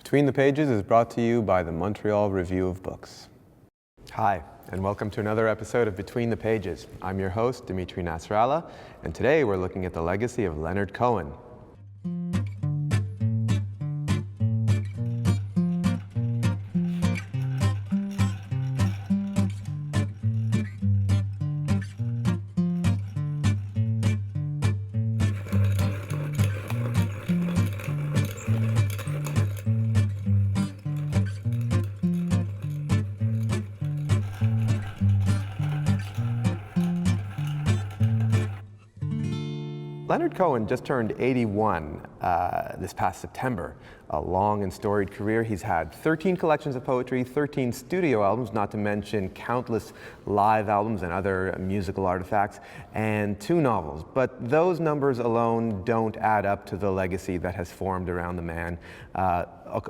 Between the Pages is brought to you by the Montreal Review of Books. Hi, and welcome to another episode of Between the Pages. I'm your host, Dimitri Nasrallah, and today we're looking at the legacy of Leonard Cohen. Leonard Cohen just turned 81 this past September. A long and storied career. He's had 13 collections of poetry, 13 studio albums, not to mention countless live albums and other musical artifacts, and 2 novels. But those numbers alone don't add up to the legacy that has formed around the man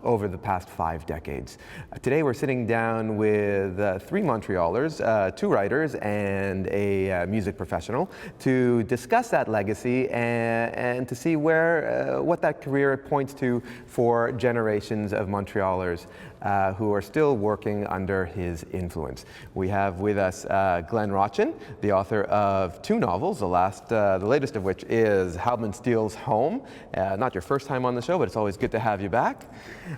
over the past 5 decades. Today we're sitting down with 3 Montrealers, 2 writers and a music professional to discuss that legacy and to see what that career points to for generations of Montrealers who are still working under his influence. We have with us Glen Rotchin, the author of 2 novels, the latest of which is Halman Steele's Home. Not your first time on the show, but it's always good to have you back.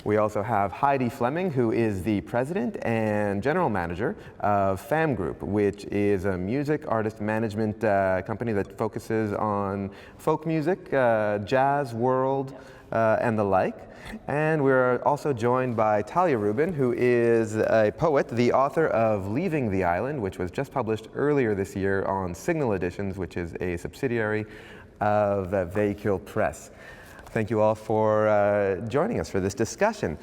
We also have Heidi Fleming, who is the president and general manager of FAM Group, which is a music artist management company that focuses on folk music, jazz, world, and the like. And we're also joined by Talya Rubin, who is a poet, the author of Leaving the Island, which was just published earlier this year on Signal Editions, which is a subsidiary of Vehicle Press. Thank you all for joining us for this discussion.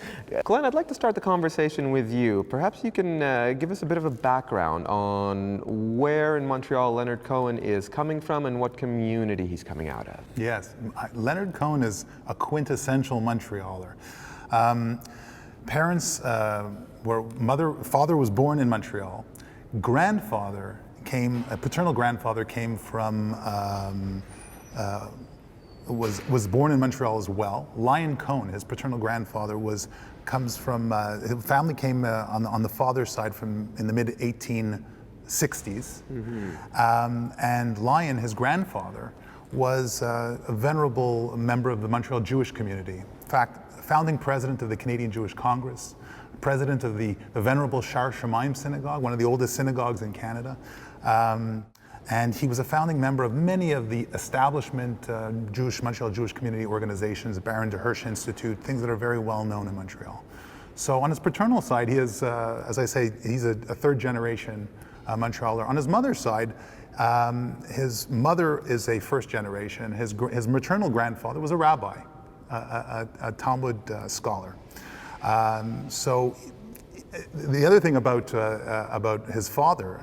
Glen, I'd like to start the conversation with you. Perhaps you can give us a bit of a background on where in Montreal Leonard Cohen is coming from and what community he's coming out of. Yes, Leonard Cohen is a quintessential Montrealer. Father was born in Montreal. Paternal grandfather came from was born in Montreal as well. Leonard Cohen, his paternal grandfather, comes from his family came on the father's side in the mid 1860s, and Lion, his grandfather, was a venerable member of the Montreal Jewish community. In fact, founding president of the Canadian Jewish Congress, president of the Venerable Shar Shemaim Synagogue, one of the oldest synagogues in Canada. And he was a founding member of many of the establishment Montreal Jewish community organizations, Baron de Hirsch Institute, things that are very well known in Montreal. So on his paternal side, he is, as I say, he's a 3rd generation Montrealer. On his mother's side, his mother is a 1st generation. His maternal grandfather was a rabbi, a Talmud scholar. So the other thing about his father,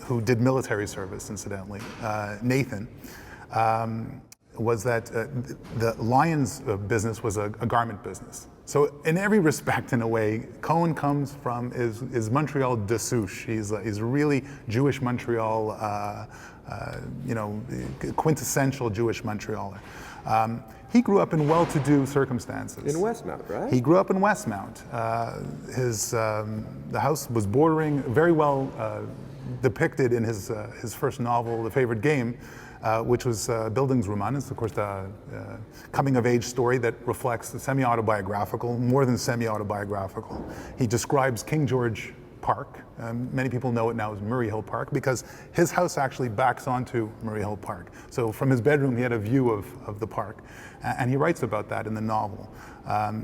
who did military service, incidentally, Nathan, was that the Lion's business was a garment business. So in every respect, in a way, Cohen comes from is Montreal de souche. He's really Jewish Montreal, quintessential Jewish Montrealer. He grew up in well-to-do circumstances. In Westmount, right? He grew up in Westmount. The house was bordering, very well depicted in his first novel, The Favorite Game, which was Bildungsroman. It's, of course, the coming-of-age story that reflects the semi-autobiographical, more than semi-autobiographical. He describes King George Park. Many people know it now as Murray Hill Park because his house actually backs onto Murray Hill Park. So from his bedroom, he had a view of the park. And he writes about that in the novel.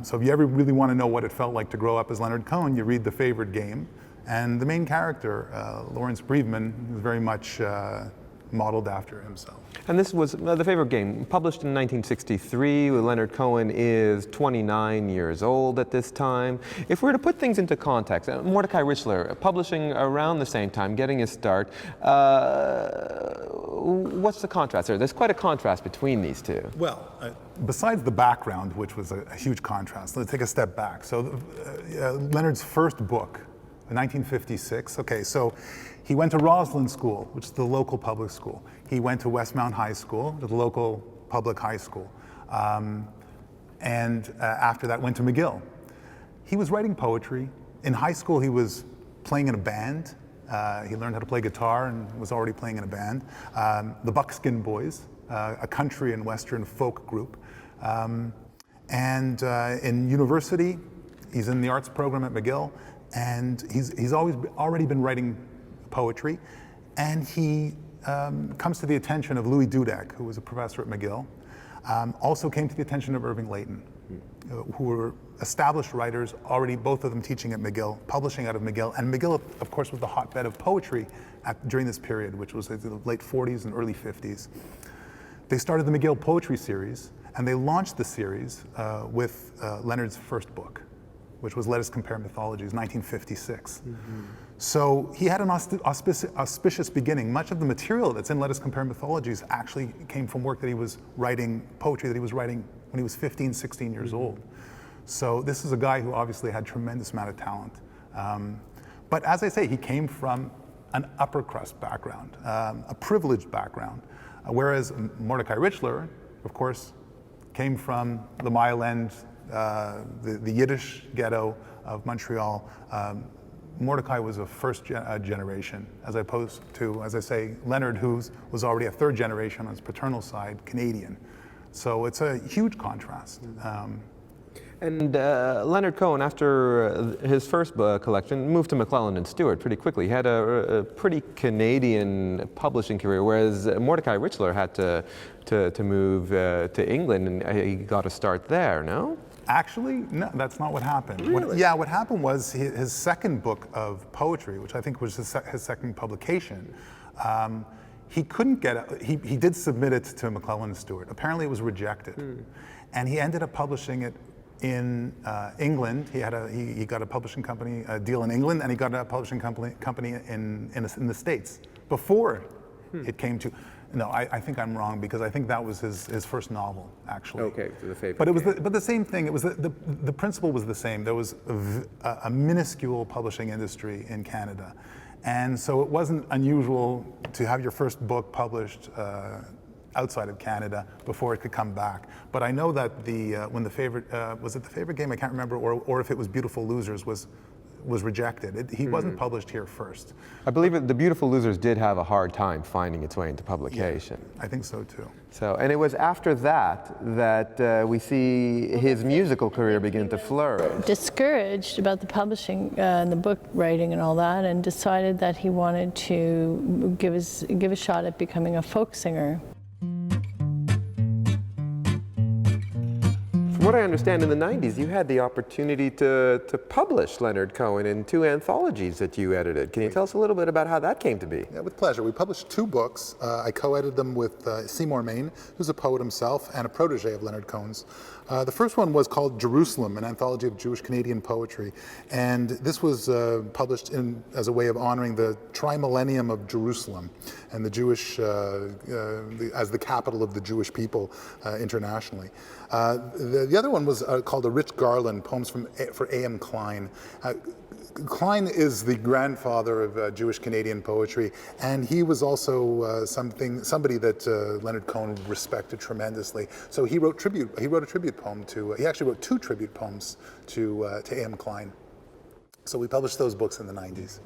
So if you ever really want to know what it felt like to grow up as Leonard Cohen, you read The Favorite Game. And the main character, Lawrence Breedman, is very much modeled after himself. And this was The Favorite Game, published in 1963. Leonard Cohen is 29 years old at this time. If we were to put things into context, Mordecai Richler, publishing around the same time, getting his start, what's the contrast there? There's quite a contrast between these two. Well, besides the background, which was a huge contrast, let's take a step back. So Leonard's first book, 1956, okay, so he went to Roslyn School, which is the local public school. He went to Westmount High School, the local public high school. And after that went to McGill. he was writing poetry. In high school, he was playing in a band. He learned how to play guitar and was already playing in a band. The Buckskin Boys, a country and western folk group. And in university, he's in the arts program at McGill, and he's already been writing poetry. And he comes to the attention of Louis Dudek, who was a professor at McGill. Also came to the attention of Irving Layton, who were established writers, already both of them teaching at McGill, publishing out of McGill. And McGill, of course, was the hotbed of poetry during this period, which was the late 40s and early 50s. They started the McGill Poetry Series, and they launched the series with Leonard's first book, which was Let Us Compare Mythologies, 1956. So he had an auspicious beginning. Much of the material that's in Let Us Compare Mythologies actually came from work that he was writing, poetry that he was writing when he was 15, 16 years old. So this is a guy who obviously had tremendous amount of talent. But as I say, he came from an upper crust background, a privileged background. Whereas Mordecai Richler, of course, came from the Mile End, the Yiddish ghetto of Montreal. Mordecai was a first generation, as opposed to, as I say, Leonard, who was already a third generation on his paternal side, Canadian. So it's a huge contrast. And Leonard Cohen, after his first collection, moved to McClelland and Stewart pretty quickly. He had a pretty Canadian publishing career, whereas Mordecai Richler had to move to England, and he got a start there, no? Actually, no, that's not what happened. Really? What happened was his second book of poetry, which I think was his second publication, he couldn't get it. He did submit it to McClelland and Stewart. Apparently it was rejected. And he ended up publishing it in England. He got a publishing company deal in England, and he got a publishing company in the States before it came to. No, I think I'm wrong, because I think that was his first novel, actually. Okay, the favorite. But it was the same thing. It was the principle was the same. There was a minuscule publishing industry in Canada, and so it wasn't unusual to have your first book published outside of Canada before it could come back. But I know that when the favorite was it the favorite game? I can't remember, or if it was Beautiful Losers was rejected. He wasn't published here first. I believe The Beautiful Losers did have a hard time finding its way into publication. Yeah, I think so too. So, and it was after that we see his musical career begin to flourish. Discouraged about the publishing and the book writing and all that, and decided that he wanted to give a shot at becoming a folk singer. From what I understand, in the 90s, you had the opportunity to publish Leonard Cohen in 2 anthologies that you edited. Can you tell us a little bit about how that came to be? Yeah, with pleasure. We published 2 books. I co-edited them with Seymour Main, who's a poet himself and a protege of Leonard Cohen's. The first one was called Jerusalem, an anthology of Jewish Canadian poetry. And this was published as a way of honoring the tri-millennium of Jerusalem and the Jewish, as the capital of the Jewish people internationally. The other one was called A Rich Garland, Poems for A.M. Klein. Klein is the grandfather of Jewish Canadian poetry, and he was also somebody that Leonard Cohen respected tremendously. So he wrote a tribute poem to. He actually wrote 2 tribute poems to A.M. Klein. So we published those books in the 90s.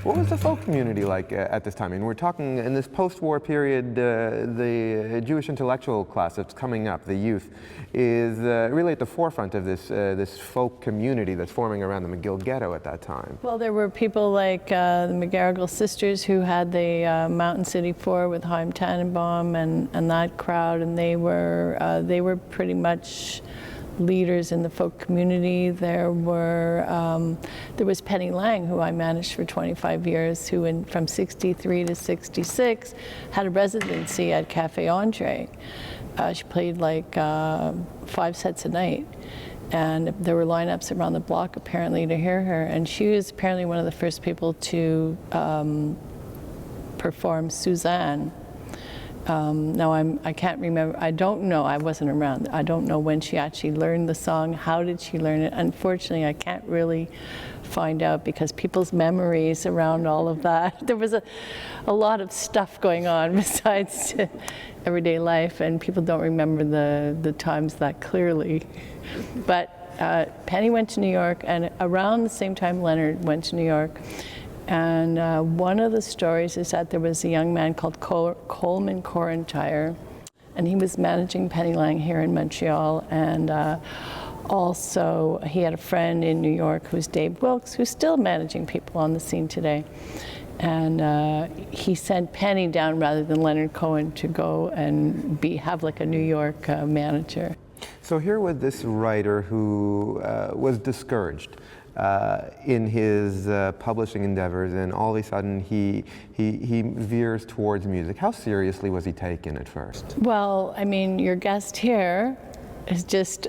What was the folk community like at this time? I mean, we're talking in this post-war period, the Jewish intellectual class that's coming up, the youth, is really at the forefront of this folk community that's forming around the McGill ghetto at that time. Well, there were people like the McGarrigle sisters who had the Mountain City Four with Chaim Tannenbaum and that crowd, and they were pretty much leaders in the folk community. There was Penny Lang, who I managed for 25 years, who from 63 to 66 had a residency at Cafe Andre. She played like 5 sets a night, and there were lineups around the block apparently to hear her, and she was apparently one of the first people to perform Suzanne. Now I can't remember, I don't know, I wasn't around. I don't know when she actually learned the song, how did she learn it? Unfortunately, I can't really find out because people's memories around all of that. There was a lot of stuff going on besides everyday life, and people don't remember the times that clearly. But Penny went to New York, and around the same time Leonard went to New York. And one of the stories is that there was a young man called Coleman Corentire, and he was managing Penny Lang here in Montreal. And also, he had a friend in New York who's Dave Wilkes, who's still managing people on the scene today. And he sent Penny down rather than Leonard Cohen to go and have like a New York manager. So here was this writer who was discouraged in his publishing endeavors, and all of a sudden he veers towards music. How seriously was he taken at first? Well, I mean, your guest here has just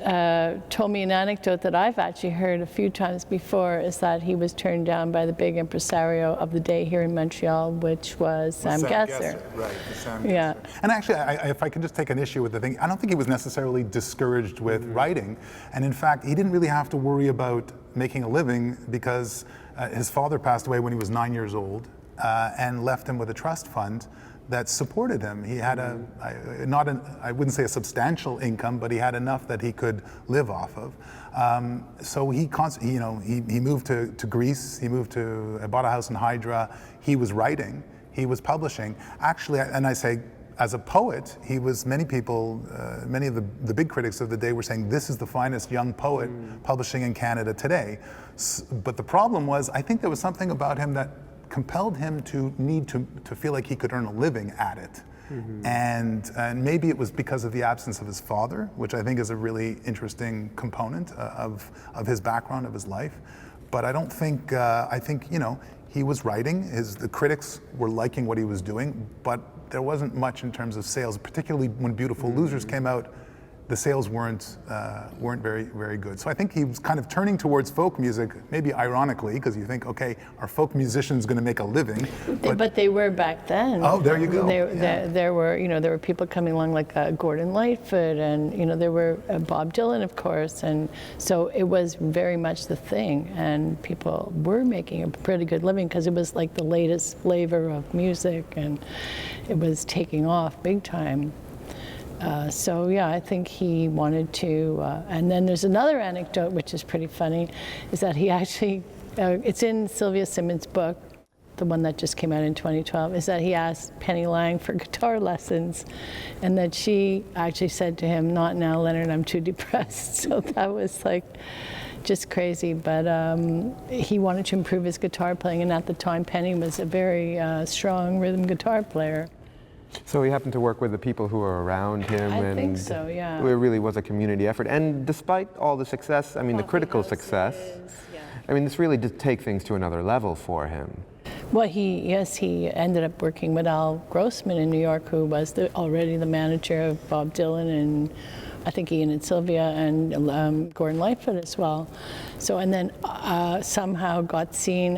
told me an anecdote that I've actually heard a few times before, is that he was turned down by the big impresario of the day here in Montreal, which was Sam Gesser. Right, Sam Yeah. Gesser. And actually, if I could just take an issue with the thing, I don't think he was necessarily discouraged with writing. And in fact, he didn't really have to worry about making a living because his father passed away when he was 9 years old and left him with a trust fund that supported him. He had I wouldn't say a substantial income, but he had enough that he could live off of. So he moved to Greece. He bought a house in Hydra. He was writing. He was publishing. Actually, and I say, as a poet, he was, many of the big critics of the day were saying, this is the finest young poet publishing in Canada today. But the problem was, I think there was something about him that compelled him to need to feel like he could earn a living at it. And maybe it was because of the absence of his father, which I think is a really interesting component of his background, of his life. But I don't think, I think, he was writing, the critics were liking what he was doing, but there wasn't much in terms of sales, particularly when Beautiful Losers came out. The sales weren't very, very good. So I think he was kind of turning towards folk music, maybe ironically, because you think, okay, are folk musicians going to make a living? But they were back then. Oh, there you go. There were people coming along like Gordon Lightfoot, and there were Bob Dylan, of course, and so it was very much the thing, and people were making a pretty good living because it was like the latest flavor of music, and it was taking off big time. So yeah, I think he wanted to, and then there's another anecdote which is pretty funny, is that he actually, it's in Sylvia Simmons' book, the one that just came out in 2012, is that he asked Penny Lang for guitar lessons, and that she actually said to him, "Not now, Leonard, I'm too depressed." So that was like just crazy, but he wanted to improve his guitar playing, and at the time Penny was a very strong rhythm guitar player. So he happened to work with the people who were around him, I think so, yeah. It really was a community effort. And despite all the success, I mean, the critical success, yeah. I mean, this really did take things to another level for him. Well, he ended up working with Al Grossman in New York, who was already the manager of Bob Dylan, and I think Ian and Sylvia, and Gordon Lightfoot as well. So, and then somehow got seen,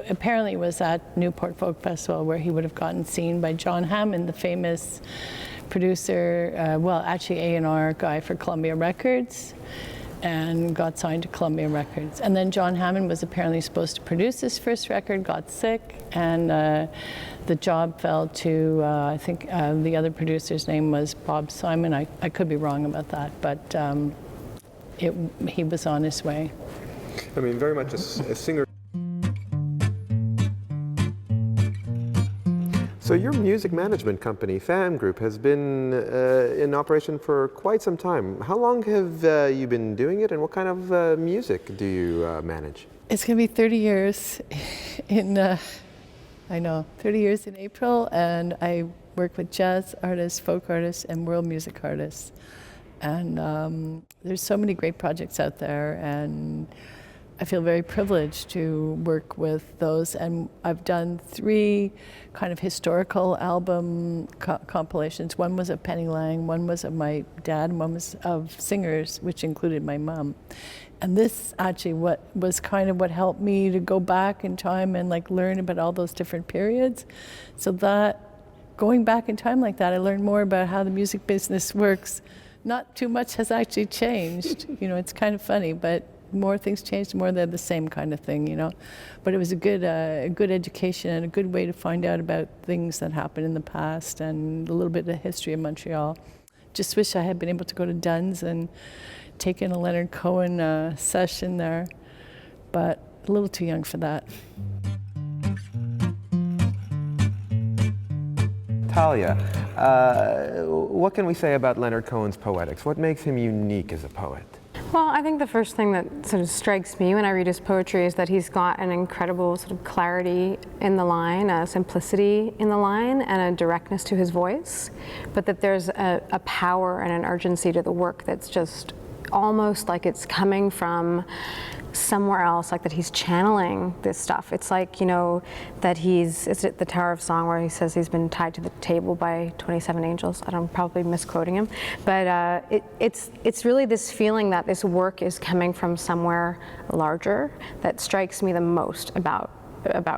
apparently it was at Newport Folk Festival, where he would have gotten seen by John Hammond, the famous producer, actually A&R guy for Columbia Records, and got signed to Columbia Records. And then John Hammond was apparently supposed to produce his first record, got sick, and the job fell to, I think the other producer's name was Bob Simon. I could be wrong about that, but he was on his way. I mean, very much a singer. So your music management company, FAM Group, has been in operation for quite some time. How long have you been doing it, and what kind of music do you manage? It's going to be 30 years in, 30 years in April, and I work with jazz artists, folk artists, and world music artists. And there's so many great projects out there, and I feel very privileged to work with those, and I've done 3 kind of historical album compilations. One was of Penny Lang, one was of my dad, and one was of singers, which included my mom. And this actually what helped me to go back in time and like learn about all those different periods. So that going back in time like that, I learned more about how the music business works. Not too much has actually changed. It's kind of funny, but more things change, the more they're the same kind of thing, you know. But it was a good education and a good way to find out about things that happened in the past and a little bit of the history of Montreal. Just wish I had been able to go to Dunn's and take in a Leonard Cohen session there, but a little too young for that. Talya, what can we say about Leonard Cohen's poetics? What makes him unique as a poet? Well, I think the first thing that sort of strikes me when I read his poetry is that he's got an incredible sort of clarity in the line, a simplicity in the line, and a directness to his voice, but that there's a power and an urgency to the work that's just almost like it's coming from somewhere else, like that he's channeling this stuff. It's like, you know, that is it the Tower of Song where he says he's been tied to the table by 27 angels? I'm probably misquoting him, but it's really this feeling that this work is coming from somewhere larger that strikes me the most about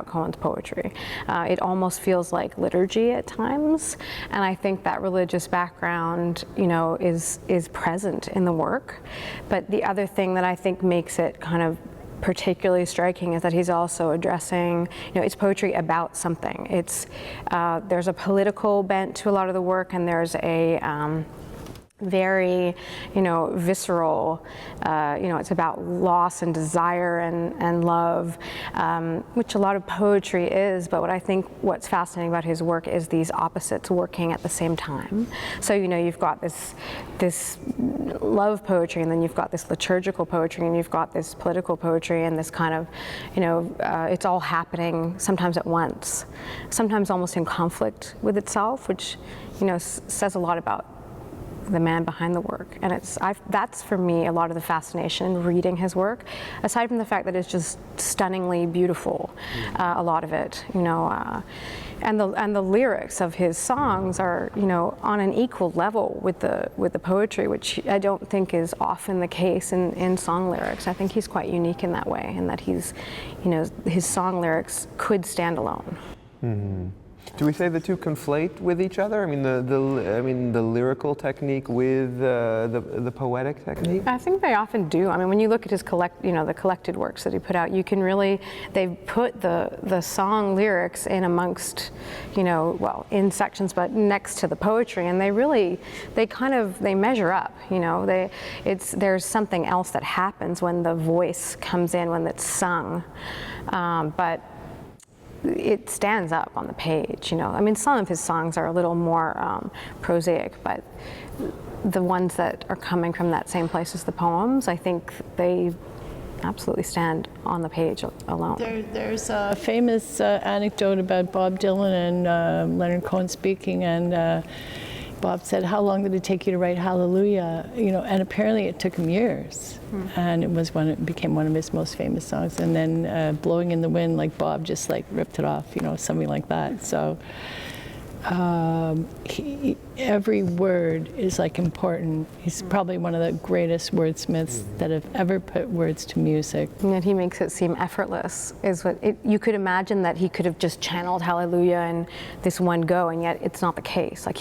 Cohen's poetry. It almost feels like liturgy at times, and I think that religious background, you know, is present in the work. But the other thing that I think makes it kind of particularly striking is that he's also addressing, you know, it's poetry about something. It's there's a political bent to a lot of the work, and there's a very, you know, visceral, you know, it's about loss and desire and love, which a lot of poetry is, but I think what's fascinating about his work is these opposites working at the same time. So, you know, you've got this love poetry, and then you've got this liturgical poetry, and you've got this political poetry, and this kind of, you know, it's all happening sometimes at once, sometimes almost in conflict with itself, which, you know, says a lot about the man behind the work. And that's for me a lot of the fascination in reading his work, aside from the fact that it's just stunningly beautiful, a lot of it, you know, and the lyrics of his songs are, you know, on an equal level with the poetry, which I don't think is often the case in song lyrics. I think he's quite unique in that way, in that he's, you know, his song lyrics could stand alone. Mm-hmm. Do we say the two conflate with each other? I mean, the lyrical technique with the poetic technique? I think they often do. I mean, when you look at his the collected works that he put out, you can really, they've put the song lyrics in amongst, you know, well, in sections, but next to the poetry, and they measure up. You know, there's something else that happens when the voice comes in, when it's sung, but it stands up on the page, you know. I mean, some of his songs are a little more prosaic, but the ones that are coming from that same place as the poems, I think they absolutely stand on the page alone. There's a famous anecdote about Bob Dylan and Leonard Cohen speaking, and Bob said, "How long did it take you to write Hallelujah?" You know, and apparently it took him years, and it became one of his most famous songs. And then "Blowing in the Wind," like Bob just like ripped it off, you know, something like that. So every word is like important. He's probably one of the greatest wordsmiths that have ever put words to music. And yet he makes it seem effortless. You could imagine that he could have just channeled Hallelujah in this one go, and yet it's not the case. Like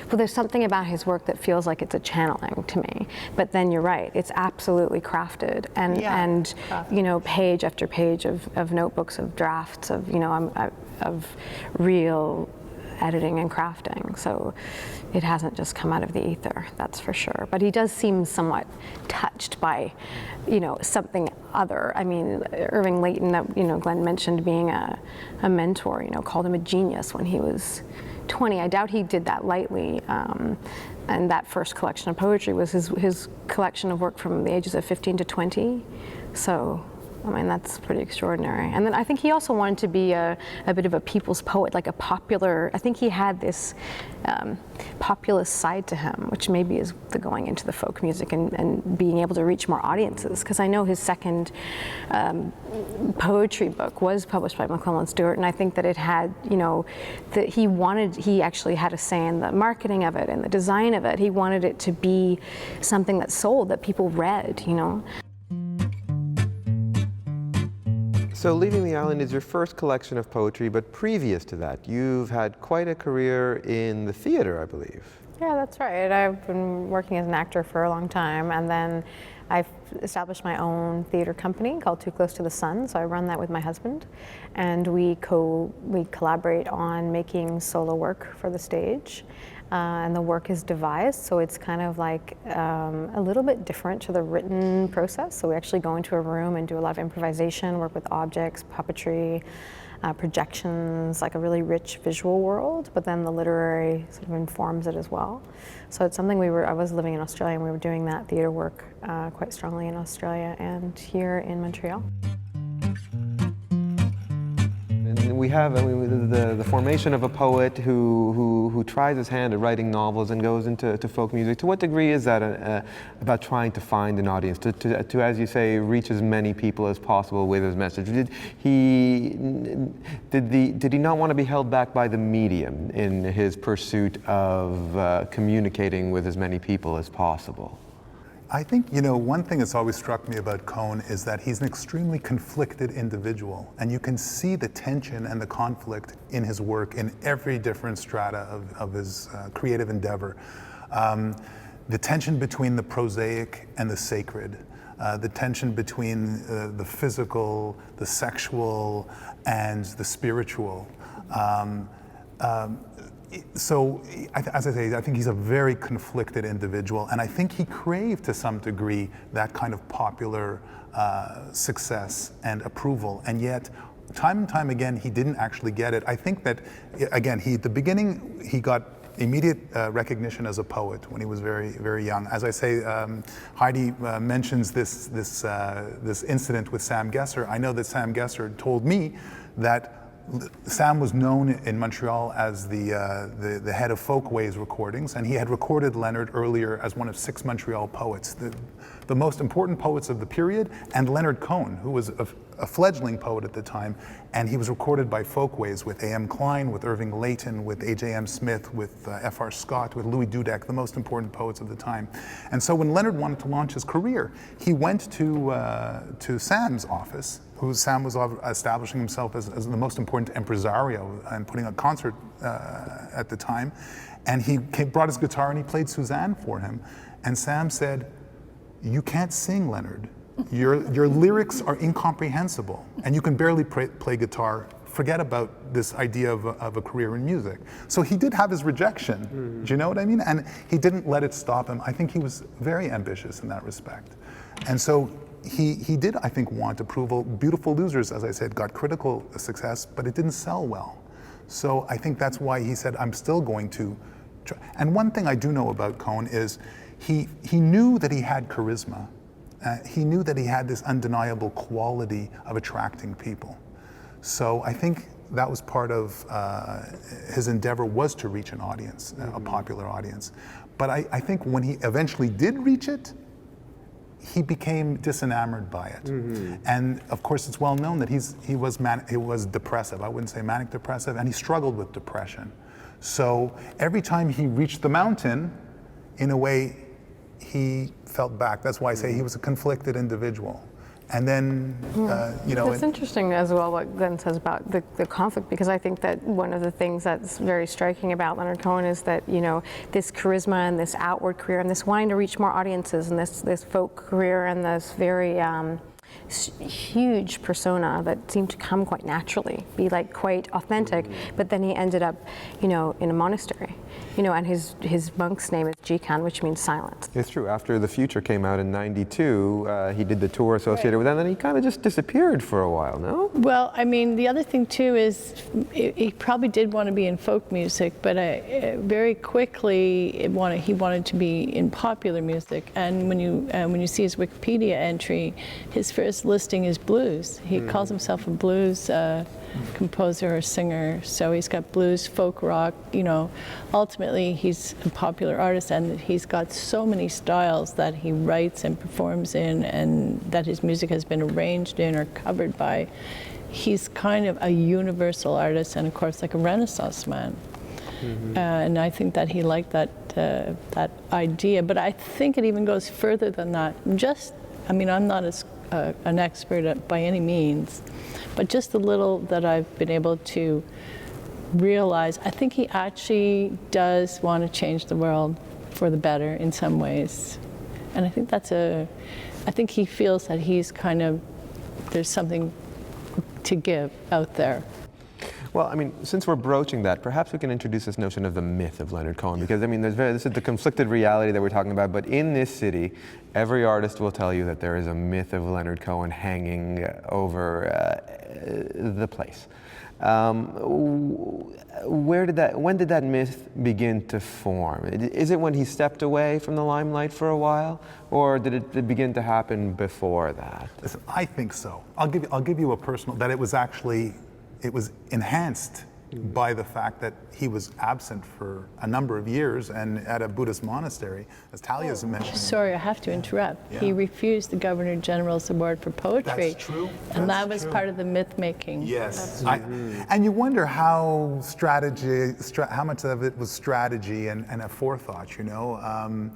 there's something about his work that feels like it's a channeling to me. But then you're right, it's absolutely crafted, and you know, page after page of notebooks, of drafts, of, you know, of real editing and crafting. So it hasn't just come out of the ether, that's for sure. But he does seem somewhat touched by, you know, something other. I mean, Irving Layton, that, you know, Glenn mentioned being a mentor, you know, called him a genius when he was 20. I doubt he did that lightly. And that first collection of poetry was his collection of work from the ages of 15 to 20. So, I mean, that's pretty extraordinary. And then I think he also wanted to be a bit of a people's poet, like a popular, I think he had this populist side to him, which maybe is the going into the folk music and being able to reach more audiences. Because I know his second poetry book was published by McClellan Stewart, and I think that it had, you know, that he actually had a say in the marketing of it and the design of it. He wanted it to be something that sold, that people read, you know. So Leaving the Island is your first collection of poetry, but previous to that, you've had quite a career in the theater, I believe. Yeah, that's right. I've been working as an actor for a long time, and then I've established my own theater company called Too Close to the Sun. So I run that with my husband, and we collaborate on making solo work for the stage. And the work is devised, so it's kind of like a little bit different to the written process. So we actually go into a room and do a lot of improvisation, work with objects, puppetry, projections, like a really rich visual world, but then the literary sort of informs it as well. So it's something I was living in Australia, and we were doing that theater work quite strongly in Australia and here in Montreal. And we have the formation of a poet who tries his hand at writing novels and goes into folk music. To what degree is that about trying to find an audience, to, as you say, reach as many people as possible with his message? Did he not want to be held back by the medium in his pursuit of communicating with as many people as possible? I think, one thing that's always struck me about Cohen is that he's an extremely conflicted individual, and you can see the tension and the conflict in his work in every different strata of his creative endeavor. The tension between the prosaic and the sacred, the tension between the physical, the sexual, and the spiritual. So, as I say, I think he's a very conflicted individual, and I think he craved to some degree that kind of popular success and approval, and yet time and time again he didn't actually get it. I think that, again, at the beginning he got immediate recognition as a poet when he was very, very young. As I say, Heidi mentions this incident with Sam Gesser. I know that Sam Gesser told me that Sam was known in Montreal as the head of Folkways recordings, and he had recorded Leonard earlier as one of 6 Montreal poets, the most important poets of the period, and Leonard Cohen, who was a fledgling poet at the time, and he was recorded by Folkways with A.M. Klein, with Irving Layton, with A.J.M. Smith, with F.R. Scott, with Louis Dudek, the most important poets of the time. And so when Leonard wanted to launch his career, he went to Sam's office, who Sam was establishing himself as the most important impresario and putting a concert at the time. And he brought his guitar and he played Suzanne for him. And Sam said, "You can't sing, Leonard. Your lyrics are incomprehensible, and you can barely play guitar. Forget about this idea of a career in music." So he did have his rejection. Mm-hmm. Do you know what I mean? And he didn't let it stop him. I think he was very ambitious in that respect. And so he did, I think, want approval. Beautiful Losers, as I said, got critical success, but it didn't sell well. So I think that's why he said, "I'm still going to try." And one thing I do know about Cohen is he knew that he had charisma. He knew that he had this undeniable quality of attracting people. So I think that was part of his endeavor, was to reach an audience, a popular audience. But I think when he eventually did reach it, he became disenamored by it. Mm-hmm. And of course it's well known that he was depressive. I wouldn't say manic depressive, and he struggled with depression. So every time he reached the mountain, in a way, he felt back. That's why I say he was a conflicted individual. And then, It's interesting as well what Glenn says about the conflict, because I think that one of the things that's very striking about Leonard Cohen is that, this charisma and this outward career and this wanting to reach more audiences and this folk career and this very huge persona that seemed to come quite naturally, be like quite authentic, but then he ended up, in a monastery, and his monk's name is Jikan, which means silent. It's true. After The Future came out in '92, he did the tour associated with that, and then he kind of just disappeared for a while, no? Well, I mean, the other thing too is he probably did want to be in folk music, but very quickly he wanted to be in popular music. And when you see his Wikipedia entry, his first listing is blues. He calls himself a blues composer or singer, so he's got blues, folk rock, ultimately he's a popular artist, and he's got so many styles that he writes and performs in, and that his music has been arranged in or covered by. He's kind of a universal artist, and of course like a Renaissance man. Mm-hmm. And I think that he liked that idea, but I think it even goes further than that. I'm not an expert by any means, but just the little that I've been able to realize, I think he actually does want to change the world for the better in some ways. And I think I think he feels that he's kind of, there's something to give out there. Well, I mean, since we're broaching that, perhaps we can introduce this notion of the myth of Leonard Cohen, because I mean, this is the conflicted reality that we're talking about, but in this city, every artist will tell you that there is a myth of Leonard Cohen hanging over the place. When did that myth begin to form? Is it when he stepped away from the limelight for a while, or did it begin to happen before that? Listen, I think so. I'll give you a personal, that it was enhanced by the fact that he was absent for a number of years and at a Buddhist monastery, as Talya's mentioned. Sorry, I have to interrupt. Yeah. He refused the Governor General's award for poetry. That's true. And that was part of the myth making. Yes. And you wonder how much of it was strategy and a forethought, you know.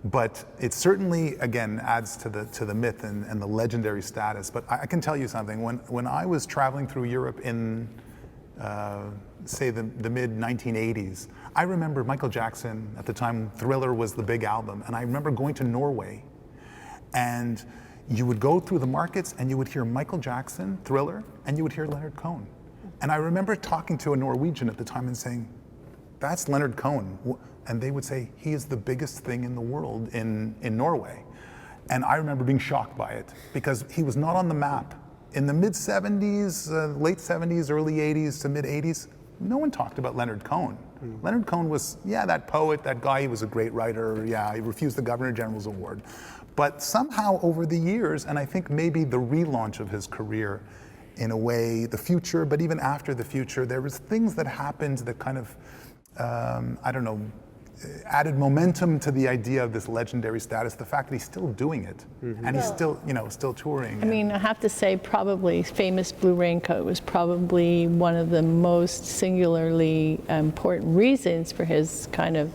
But it certainly, again, adds to the myth and the legendary status. But I can tell you something. When I was traveling through Europe in, say, the mid-1980s, I remember Michael Jackson, at the time, Thriller was the big album. And I remember going to Norway. And you would go through the markets and you would hear Michael Jackson, Thriller, and you would hear Leonard Cohen. And I remember talking to a Norwegian at the time and saying, that's Leonard Cohen. And they would say, he is the biggest thing in the world in Norway. And I remember being shocked by it because he was not on the map. In the mid-70s, late 70s, early 80s to mid-80s, no one talked about Leonard Cohen. Leonard Cohen was, yeah, that poet, that guy, he was a great writer, yeah, he refused the Governor General's award. But somehow over the years, and I think maybe the relaunch of his career, in a way, the future, but even after the future, there was things that happened that kind of, I don't know, added momentum to the idea of this legendary status, the fact that he's still doing it, and he's still, you know, still touring. I mean, I have to say, probably Famous Blue Raincoat was probably one of the most singularly important reasons for his kind of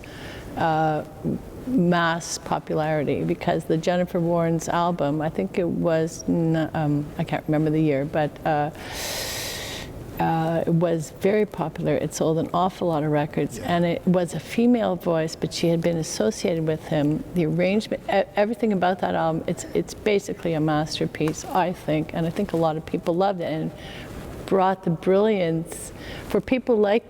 mass popularity, because the Jennifer Warnes album, I think it was, I can't remember the year, but it was very popular. It sold an awful lot of records, and it was a female voice, but she had been associated with him. The arrangement, everything about that album, it's basically a masterpiece, I think, and I think a lot of people loved it and brought the brilliance for people like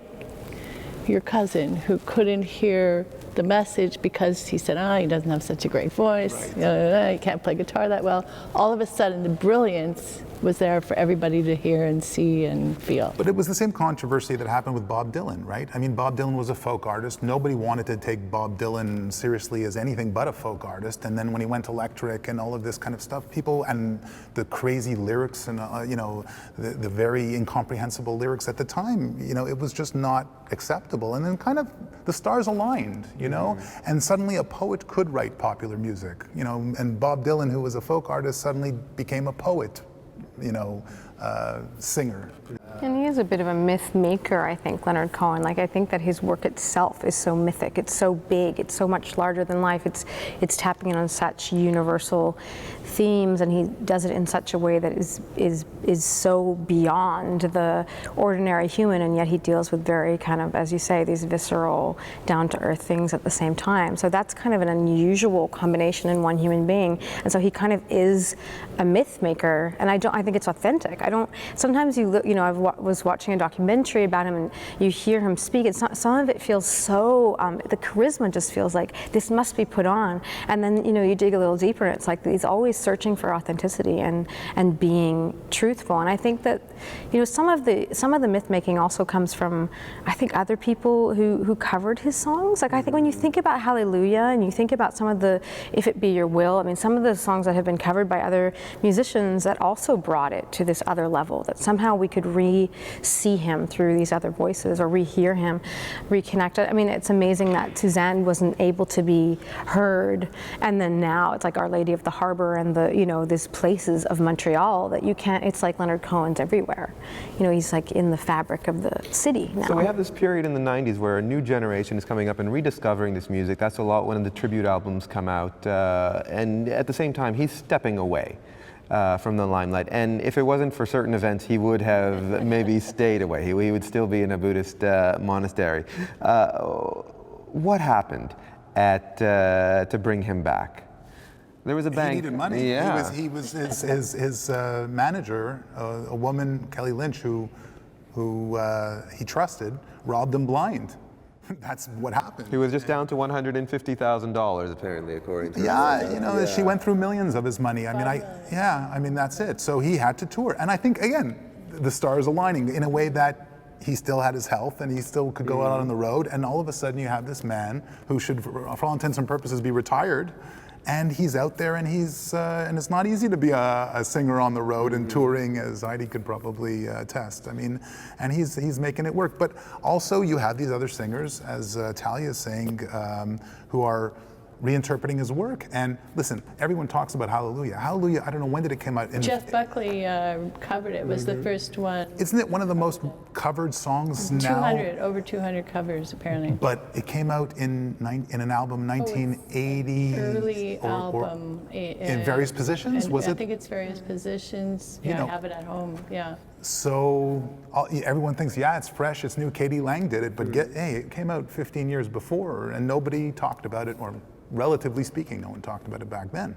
your cousin who couldn't hear the message because he said, he doesn't have such a great voice, he can't play guitar that well. All of a sudden, the brilliance was there for everybody to hear and see and feel. But it was the same controversy that happened with Bob Dylan, right? I mean, Bob Dylan was a folk artist. Nobody wanted to take Bob Dylan seriously as anything but a folk artist. And then when he went electric and all of this kind of stuff, people, and the crazy lyrics and, you know, the very incomprehensible lyrics at the time, you know, it was just not acceptable. And then kind of the stars aligned, you know? And suddenly a poet could write popular music, you know, and Bob Dylan, who was a folk artist, suddenly became a poet, you know, singer. And he is a bit of a myth maker, I think, Leonard Cohen. Like, I think that his work itself is so mythic. It's so big. It's so much larger than life. It's tapping in on such universal themes, and he does it in such a way that is so beyond the ordinary human, and yet he deals with very kind of, as you say, these visceral, down-to-earth things at the same time. So that's kind of an unusual combination in one human being. And so he kind of is a myth maker, and I think it's authentic. Sometimes you look, you know, I was watching a documentary about him, and you hear him speak. Some of it feels so, the charisma just feels like this must be put on. And then, you know, you dig a little deeper, and it's like he's always searching for authenticity and being truthful. And I think that, you know, some of the myth making also comes from, I think, other people who covered his songs. Like, I think when you think about Hallelujah and you think about some of the If It Be Your Will, I mean, some of the songs that have been covered by other musicians that also brought it to this other level, that somehow we could re-see him through these other voices or rehear him, reconnect it. I mean, it's amazing that Suzanne wasn't able to be heard, and then now it's like Our Lady of the Harbor and the, you know, these places of Montreal that you can't, it's like Leonard Cohen's everywhere. You know, he's like in the fabric of the city now. So we have this period in the 90s where a new generation is coming up and rediscovering this music. That's a lot when the tribute albums come out, and at the same time, he's stepping away. from the limelight. And if it wasn't for certain events, he would have maybe stayed away. He would still be in a Buddhist monastery. What happened to bring him back? There was a bank. He needed money. Yeah. He was his manager, a woman, Kelly Lynch, who he trusted, robbed him blind. That's what happened. He was just down to $150,000 apparently, according to Yeah, she went through millions of his money. I mean, that's it. So he had to tour. And I think, again, the stars aligning in a way that he still had his health and he still could go out on the road. And all of a sudden you have this man who should, for all intents and purposes, be retired. And he's out there, and and it's not easy to be a singer on the road and touring, as Heidi could probably attest. I mean, and he's making it work. But also, you have these other singers, as Talya is saying, who are reinterpreting his work. And listen, everyone talks about Hallelujah. Hallelujah, I don't know, when did it come out? Jeff Buckley covered it, was the first one. Isn't it one of the most covered songs now? Over 200 covers, apparently. But it came out in an album 1980. Early album. In various positions, was it? I think it's various positions. Yeah, I have it at home, yeah. So everyone thinks, yeah, it's fresh, it's new, Katie Lang did it, but hey, it came out 15 years before and nobody talked about it, or relatively speaking, no one talked about it back then.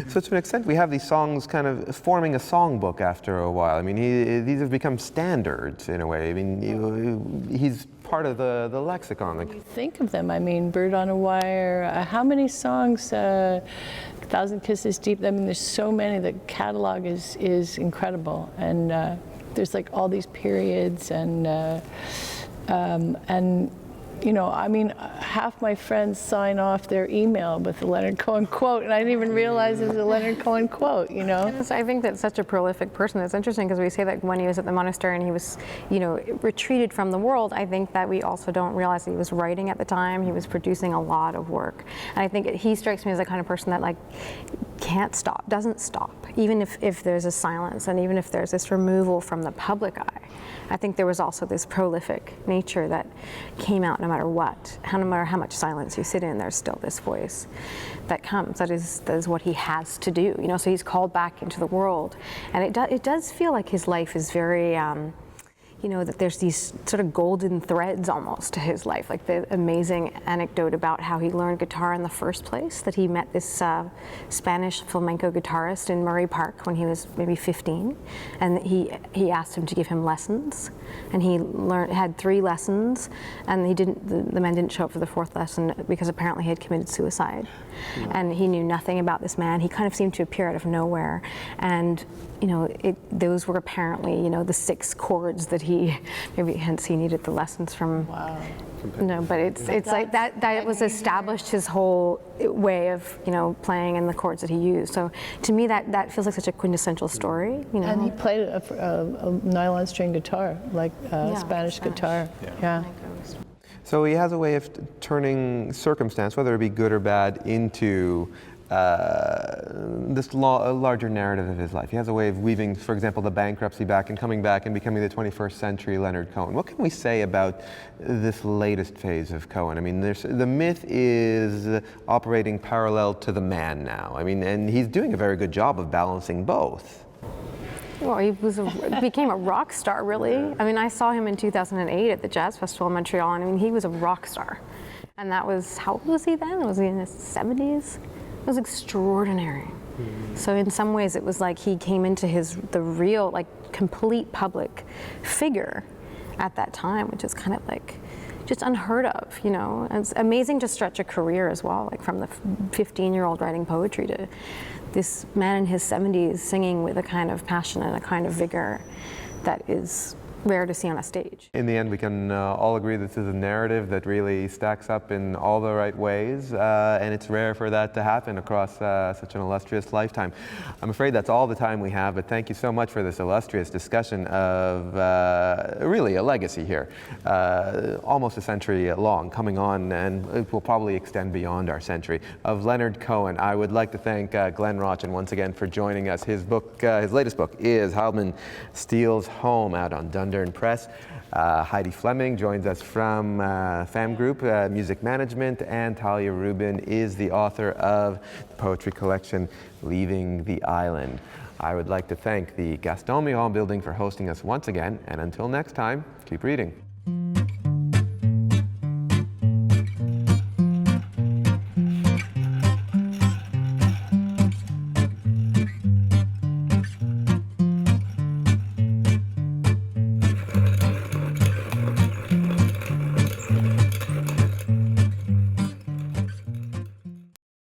So to an extent, we have these songs kind of forming a songbook after a while. I mean, these have become standards in a way. I mean, he's part of the lexicon. When you think of them, I mean, Bird on a Wire, how many songs, Thousand Kisses Deep, I mean, there's so many. The catalog is incredible. And there's like all these periods and you know, I mean, half my friends sign off their email with the Leonard Cohen quote, and I didn't even realize it was a Leonard Cohen quote, you know? I think that's such a prolific person. It's interesting because we say that when he was at the monastery and he was, you know, retreated from the world, I think that we also don't realize that he was writing at the time. He was producing a lot of work. And I think he strikes me as the kind of person that, like, can't stop, doesn't stop, even if there's a silence and even if there's this removal from the public eye. I think there was also this prolific nature that came out no matter what. No matter how much silence you sit in, there's still this voice that comes. That is what he has to do. You know, so he's called back into the world, and it does feel like his life is very. You know, that there's these sort of golden threads almost to his life, like the amazing anecdote about how he learned guitar in the first place, that he met this Spanish flamenco guitarist in Murray Park when he was maybe 15, and he asked him to give him lessons, and he had 3 lessons, and the man didn't show up for the 4th lesson because apparently he had committed suicide. Yeah. And he knew nothing about this man. He kind of seemed to appear out of nowhere, and you know, those were apparently, you know, the 6 chords that hence he needed the lessons from. Wow. No, but it's like that was established his whole way of, you know, playing and the chords that he used. So to me that feels like such a quintessential story, you know. And he played a nylon string guitar, like Spanish guitar. Yeah. So he has a way of turning circumstance, whether it be good or bad, into this larger narrative of his life. He has a way of weaving, for example, the bankruptcy back and coming back and becoming the 21st century Leonard Cohen. What can we say about this latest phase of Cohen? I mean, the myth is operating parallel to the man now. I mean, and he's doing a very good job of balancing both. Well, he became a rock star, really. I mean, I saw him in 2008 at the Jazz Festival in Montreal, and I mean, he was a rock star. And that was, how old was he then? Was he in his 70s? It was extraordinary. Mm-hmm. So in some ways, it was like he came into the real, like, complete public figure at that time, which is kind of like just unheard of, you know. And it's amazing to stretch a career as well, like from the 15-year-old writing poetry to this man in his 70s singing with a kind of passion and a kind of vigor that is rare to see on a stage. In the end, we can all agree this is a narrative that really stacks up in all the right ways, and it's rare for that to happen across such an illustrious lifetime. I'm afraid that's all the time we have, but thank you so much for this illustrious discussion of really a legacy here, almost a century long, coming on, and it will probably extend beyond our century, of Leonard Cohen. I would like to thank Glen Rotchin once again for joining us. His book, his latest book is Heilman Steele's Home, out on Dundee London Press. Heidi Fleming joins us from FAM Group Music Management, and Talya Rubin is the author of the poetry collection Leaving the Island. I would like to thank the Gaston-Miron building for hosting us once again, and until next time, keep reading.